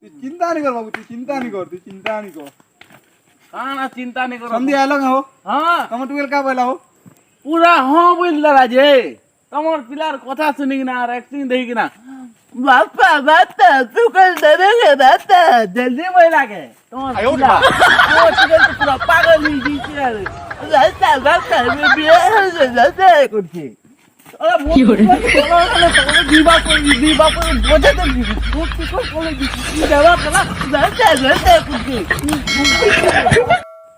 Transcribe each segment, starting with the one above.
তুই চিন্তা नहीं कर बाबू तू चिंता नहीं कर काना चिंता नहीं करो समझी आलो हो हाँ तम टुवेल का बोला हो पूरा हाँ बोल रहा जे तमर पिलार कथा सुनी कि ना और एक्टिंग देखी कि ना बापा बाता तू कल डरेगे बाता जल्दी बोला के तमर पिला वो चिकन तो पूरा पागल ही जी यार बाता बाता मैं बियाह से जाता है कुछ अरे वो दीवा पर बोझे तो वो चिकन बोले जवाब करा जाता कुछ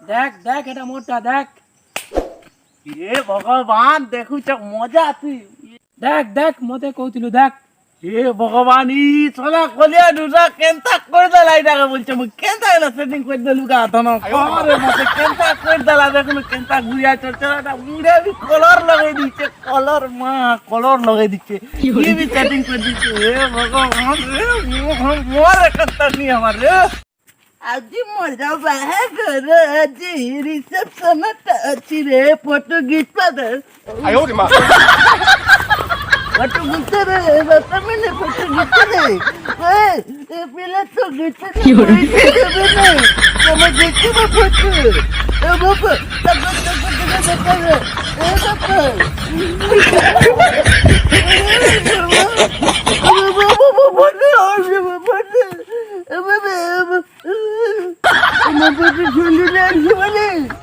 देख देख এটা মোটা দেখ এ ভগবান দেখু চ মজা তুই দেখ দেখ মতে কইতিলু দেখ এ ভগবান ই চলা কলিয়া দুটা কেনতা কই দেলাই টাকা বলছে মু কেনতা না সেটিং কই দেলু গা ধন আরে মতে কেনতা কই দেলা দেখুন কেনতা গুড়িয়া চরচরাটা মুড়ে বি কলর লাগাই দিছে কলর মা কলর লাগাই দিছে কি বি সেটিং কই দিছে এ ভগবান রে মোরে কেনতা নি আমার রে আজি মজা বাহাগর আজি রিসেপশন আছে রে ফটো গিফট आयो रे मां ফটো গিফট রে বর্তমানে ফটো গিফট রে এ পিলা তো গিফট কি হরে তুমি দেখতে ফটো এ বাবা এ বাবা